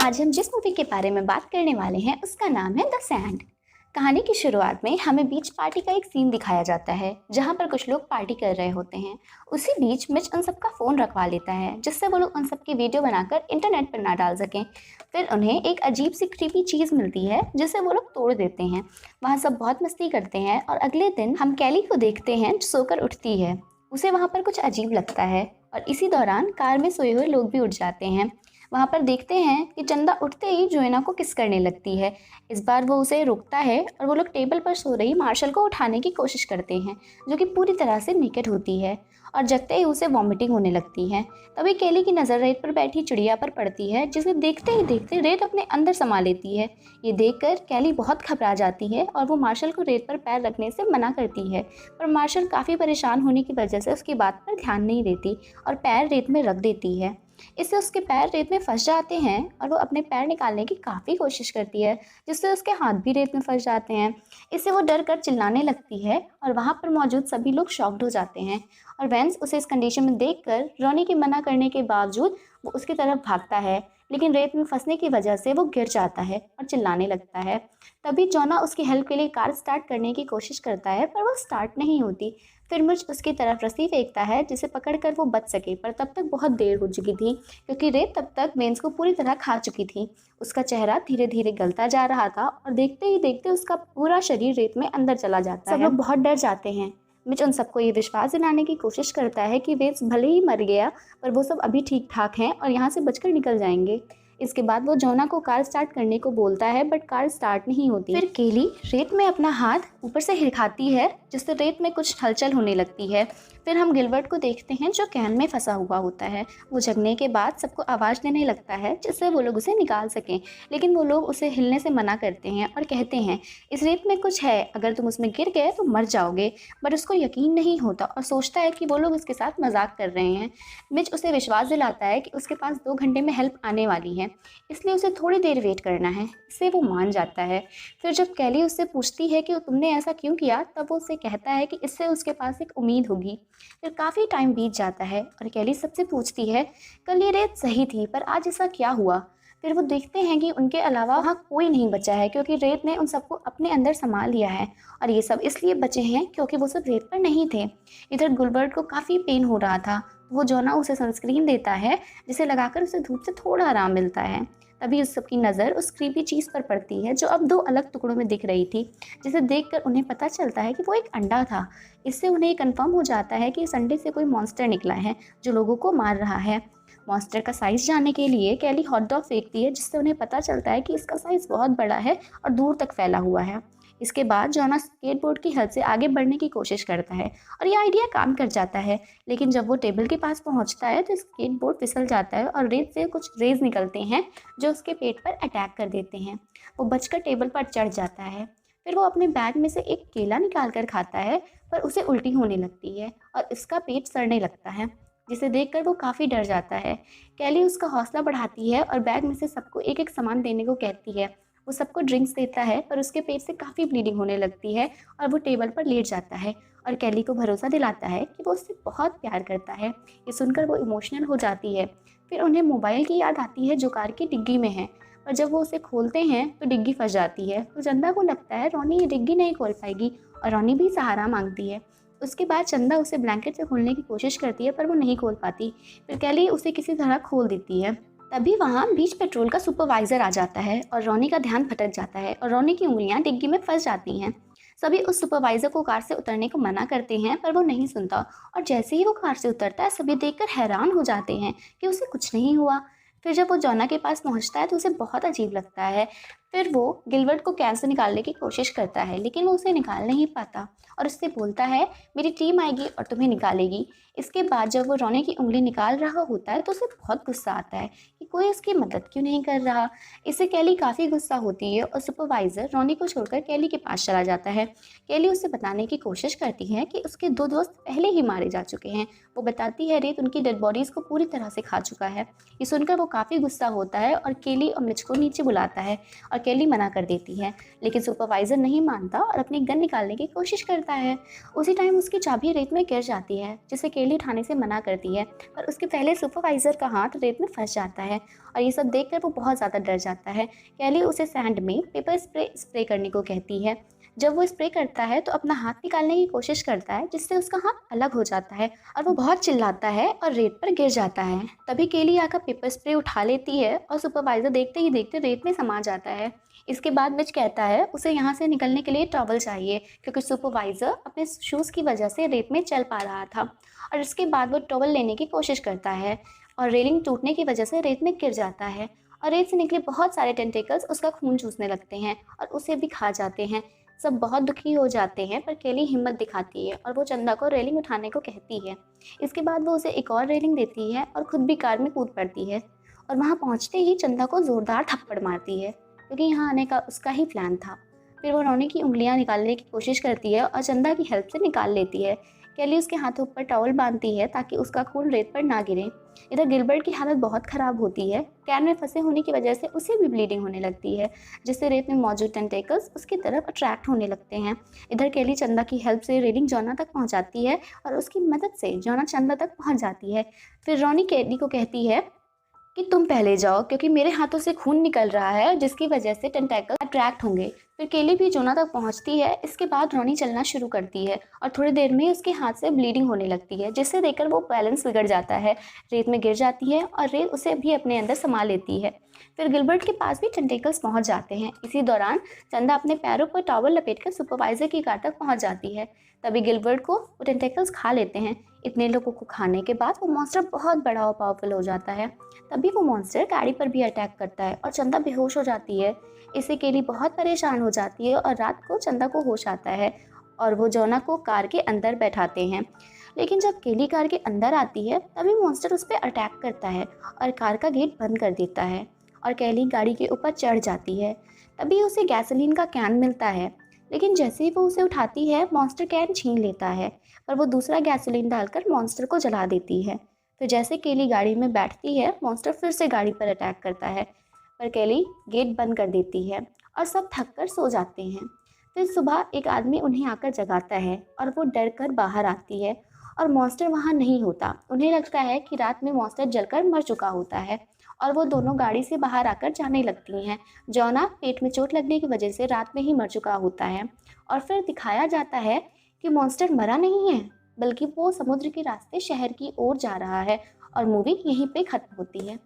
आज हम जिस मूवी के बारे में बात करने वाले हैं उसका नाम है द सैंड। कहानी की शुरुआत में हमें बीच पार्टी का एक सीन दिखाया जाता है जहां पर कुछ लोग पार्टी कर रहे होते हैं। उसी बीच मिच उन सबका फ़ोन रखवा लेता है जिससे वो लोग उन सबकी वीडियो बनाकर इंटरनेट पर ना डाल सकें। फिर उन्हें एक अजीब सी क्रीपी चीज़ मिलती है जिसे वो लोग तोड़ देते हैं। वहाँ सब बहुत मस्ती करते हैं और अगले दिन हम कैली को देखते हैं जो सोकर उठती है। उसे वहाँ पर कुछ अजीब लगता है और इसी दौरान कार में सोए हुए लोग भी उठ जाते हैं। वहाँ पर देखते हैं कि चंदा उठते ही जोएना को किस करने लगती है। इस बार वो उसे रोकता है और वो लोग टेबल पर सो रही मार्शल को उठाने की कोशिश करते हैं जो कि पूरी तरह से नेकेड होती है और जगते ही उसे वॉमिटिंग होने लगती है। तभी केली की नज़र रेत पर बैठी चिड़िया पर पड़ती है जिसे देखते ही देखते रेत अपने अंदर समा लेती है। ये देखकर कैली बहुत घबरा जाती है और वो मार्शल को रेत पर पैर रखने से मना करती है, पर मार्शल काफ़ी परेशान होने की वजह से उसकी बात पर ध्यान नहीं देती और पैर रेत में रख देती है। इससे उसके पैर रेत में फंस जाते हैं और वो अपने पैर निकालने की काफ़ी कोशिश करती है जिससे उसके हाथ भी रेत में फंस जाते हैं। इससे वो डर कर चिल्लाने लगती है और वहाँ पर मौजूद सभी लोग शॉक्ड हो जाते हैं और वेंस उसे इस कंडीशन में देखकर रॉनी के मना करने के बावजूद वो उसकी तरफ भागता है, लेकिन रेत में फंसने की वजह से वो गिर जाता है और चिल्लाने लगता है। तभी जोना उसकी हेल्प के लिए कार स्टार्ट करने की कोशिश करता है पर वो स्टार्ट नहीं होती। फिर मुझ उसकी तरफ रस्सी फेंकता है जिसे पकड़कर वो बच सके, पर तब तक बहुत देर हो चुकी थी क्योंकि रेत तब तक वेंस को पूरी तरह खा चुकी थी। उसका चेहरा धीरे धीरे गलता जा रहा था और देखते ही देखते उसका पूरा शरीर रेत में अंदर चला जाता है। सब लोग बहुत डर जाते हैं। मिच उन सबको ये विश्वास दिलाने की कोशिश करता है कि वेंस भले ही मर गया पर वो सब अभी ठीक ठाक हैं और यहाँ से बचकर निकल जाएंगे। इसके बाद वो जोना को कार स्टार्ट करने को बोलता है बट कार स्टार्ट नहीं होती। फिर केली रेत में अपना हाथ ऊपर से हिलकाती है जिससे रेत में कुछ हलचल होने लगती है। फिर हम गिलबर्ट को देखते हैं जो कैन में फंसा हुआ होता है। वो जगने के बाद सबको आवाज़ देने लगता है जिससे वो लोग उसे निकाल सकें, लेकिन वो लोग उसे हिलने से मना करते हैं और कहते हैं इस रेत में कुछ है, अगर तुम उसमें गिर गए तो मर जाओगे। बट उसको यकीन नहीं होता और सोचता है कि वो लोग उसके साथ मजाक कर रहे हैं। मिच उसे विश्वास दिलाता है कि उसके पास 2 घंटे में हेल्प आने वाली है, इसलिए उसे थोड़ी देर वेट करना है। इससे वो मान जाता है। फिर जब कैली उससे पूछती है कि तुमने ऐसा क्यों किया, तब वो उसे कहता है कि इससे उसके पास एक उम्मीद होगी। फिर काफ़ी टाइम बीत जाता है और कैली सबसे पूछती है कल ये रेत सही थी पर आज ऐसा क्या हुआ। फिर वो देखते हैं कि उनके अलावा वहाँ कोई नहीं बचा है क्योंकि रेत ने उन सबको अपने अंदर समा लिया है और ये सब इसलिए बचे हैं क्योंकि वो सब रेत पर नहीं थे। इधर गिलबर्ट को काफ़ी पेन हो रहा था। वो जोना उसे सनस्क्रीन देता है जिसे लगाकर उसे धूप से थोड़ा आराम मिलता है। तभी उस सबकी नज़र उस क्रीपी चीज़ पर पड़ती है जो अब 2 अलग टुकड़ों में दिख रही थी, जिसे देखकर उन्हें पता चलता है कि वो एक अंडा था। इससे उन्हें कंफर्म हो जाता है कि इस अंडे से कोई मॉन्स्टर निकला है जो लोगों को मार रहा है। मॉन्स्टर का साइज़ जानने के लिए कैली हॉट डॉग फेंकती है जिससे उन्हें पता चलता है कि इसका साइज़ बहुत बड़ा है और दूर तक फैला हुआ है। इसके बाद जोना स्केटबोर्ड की हेल्प से आगे बढ़ने की कोशिश करता है और यह आइडिया काम कर जाता है, लेकिन जब वो टेबल के पास पहुंचता है तो स्केटबोर्ड फिसल जाता है और रेत से कुछ रेज निकलते हैं जो उसके पेट पर अटैक कर देते हैं। वो बचकर टेबल पर चढ़ जाता है। फिर वो अपने बैग में से एक केला निकाल कर खाता है पर उसे उल्टी होने लगती है और इसका पेट सड़ने लगता है, जिसे देखकर वो काफ़ी डर जाता है। कैली उसका हौसला बढ़ाती है और बैग में से सबको एक एक सामान देने को कहती है। वो सबको ड्रिंक्स देता है पर उसके पेट से काफ़ी ब्लीडिंग होने लगती है और वो टेबल पर लेट जाता है और कैली को भरोसा दिलाता है कि वो उससे बहुत प्यार करता है। ये सुनकर वो इमोशनल हो जाती है। फिर उन्हें मोबाइल की याद आती है जो कार की डिग्गी में है, पर जब वो उसे खोलते हैं तो डिग्गी फंस जाती है। तो चंदा को लगता है रोनी ये डिग्गी नहीं खोल पाएगी और रोनी भी सहारा मांगती है। उसके बाद चंदा उसे ब्लैंकेट से खोलने की कोशिश करती है पर वो नहीं खोल पाती। फिर कैली उसे किसी तरह खोल देती है। तभी वहाँ बीच पेट्रोल का सुपरवाइजर आ जाता है और रोनी का ध्यान भटक जाता है और रोनी की उंगलियां डिग्गी में फंस जाती हैं। सभी उस सुपरवाइजर को कार से उतरने को मना करते हैं पर वो नहीं सुनता और जैसे ही वो कार से उतरता है सभी देखकर हैरान हो जाते हैं कि उसे कुछ नहीं हुआ। फिर जब वो जोना के पास पहुंचता है तो उसे बहुत अजीब लगता है। फिर वो गिलबर्ट को कैन से निकालने की कोशिश करता है लेकिन वो उसे निकाल नहीं पाता और उससे बोलता है मेरी टीम आएगी और तुम्हें निकालेगी। इसके बाद जब वो रोनी की उंगली निकाल रहा होता है तो उसे बहुत गुस्सा आता है कि कोई उसकी मदद क्यों नहीं कर रहा। इससे कैली काफ़ी गुस्सा होती है और सुपरवाइज़र रोनी को छोड़कर कैली के पास चला जाता है। कैली उसे बताने की कोशिश करती है कि उसके 2 दोस्त पहले ही मारे जा चुके हैं। वो बताती है रेत उनकी डेड बॉडीज़ को पूरी तरह से खा चुका है। ये सुनकर वो काफ़ी गुस्सा होता है और कैली और मिच को नीचे बुलाता है और और केली मना कर देती है, लेकिन सुपरवाइज़र नहीं मानता और अपनी गन निकालने की कोशिश करता है। उसी टाइम उसकी चाबी रेत में गिर जाती है, जिसे केली उठाने से मना करती है, पर उसके पहले सुपरवाइज़र का हाथ रेत में फंस जाता है और ये सब देखकर वो बहुत ज़्यादा डर जाता है। केली उसे सैंड में पेपर स्प्रे करने को कहती है। जब वो स्प्रे करता है तो अपना हाथ निकालने की कोशिश करता है, जिससे उसका हाथ अलग हो जाता है और वो बहुत चिल्लाता है और रेत पर गिर जाता है। तभी केली आकर पेपर स्प्रे उठा लेती है और सुपरवाइज़र देखते ही देखते रेत में समा जाता है। इसके बाद मिच कहता है उसे यहाँ से निकलने के लिए टॉवल चाहिए, क्योंकि सुपरवाइज़र अपने शूज़ की वजह से रेत में चल पा रहा था। और इसके बाद वो टॉवल लेने की कोशिश करता है और रेलिंग टूटने की वजह से रेत में गिर जाता है और रेत से निकले बहुत सारे टेंटिकल्स उसका खून चूसने लगते हैं और उसे भी खा जाते हैं। सब बहुत दुखी हो जाते हैं, पर केली हिम्मत दिखाती है और वो चंदा को रेलिंग उठाने को कहती है। इसके बाद वो उसे एक और रेलिंग देती है और खुद भी कार में कूद पड़ती है और वहाँ पहुँचते ही चंदा को ज़ोरदार थप्पड़ मारती है, क्योंकि यहाँ आने का उसका ही प्लान था। फिर वो रोनी की उंगलियाँ निकालने की कोशिश करती है और चंदा की हेल्प से निकाल लेती है। केली उसके हाथों पर टॉवल बांधती है ताकि उसका खून रेत पर ना गिरे। इधर गिलबर्ट की हालत बहुत ख़राब होती है। कैन में फंसे होने की वजह से उसे भी ब्लीडिंग होने लगती है, जिससे रेत में मौजूद टेंटेकल्स उसकी तरफ अट्रैक्ट होने लगते हैं। इधर केली चंदा की हेल्प से रेलिंग जॉना तक पहुंचाती है और उसकी मदद से जॉना चंदा तक पहुंच जाती है। फिर रोनी केली को कहती है कि तुम पहले जाओ, क्योंकि मेरे हाथों से खून निकल रहा है, जिसकी वजह से टेंटेकल अट्रैक्ट होंगे। फिर केली भी जोना तक पहुंचती है। इसके बाद रोनी चलना शुरू करती है और थोड़ी देर में उसके हाथ से ब्लीडिंग होने लगती है, जिससे देखकर वो बैलेंस बिगड़ जाता है, रेत में गिर जाती है और रेत उसे भी अपने अंदर समा लेती है। फिर गिलबर्ट के पास भी टेंटेकल्स पहुंच जाते हैं। इसी दौरान चंदा अपने पैरों पर टॉवल लपेटकर सुपरवाइजर की कार तक पहुंच जाती है। तभी गिलबर्ट को वो टेंटेकल्स खा लेते हैं। इतने लोगों को खाने के बाद वो मॉन्स्टर बहुत बड़ा और पावरफुल हो जाता है। तभी वो मॉन्स्टर गाड़ी पर भी अटैक करता है और चंदा बेहोश हो जाती है। इससे केली बहुत परेशान हो जाती है और रात को चंदा को होश आता है और वो जोना को कार के अंदर बैठाते हैं। लेकिन जब केली कार के अंदर आती है तभी मॉन्स्टर उस पर अटैक करता है और कार का गेट बंद कर देता है और केली गाड़ी के ऊपर चढ़ जाती है। तभी उसे गैसोलीन का कैन मिलता है, लेकिन जैसे ही वो उसे उठाती है मॉन्स्टर कैन छीन लेता है, पर वो दूसरा गैसोलीन डालकर मॉन्स्टर को जला देती है। फिर जैसे केली गाड़ी में बैठती है मॉन्स्टर फिर से गाड़ी पर अटैक करता है, पर केली गेट बंद कर देती है और सब थक कर सो जाते हैं। फिर सुबह एक आदमी उन्हें आकर जगाता है और वो डर कर बाहर आती है और मॉन्स्टर वहाँ नहीं होता। उन्हें लगता है कि रात में मॉन्स्टर जलकर मर चुका होता है और वो दोनों गाड़ी से बाहर आकर जाने लगती हैं। जॉना पेट में चोट लगने की वजह से रात में ही मर चुका होता है और फिर दिखाया जाता है कि मॉन्स्टर मरा नहीं है, बल्कि वो समुद्र के रास्ते शहर की ओर जा रहा है और मूवी यहीं पे ख़त्म होती है।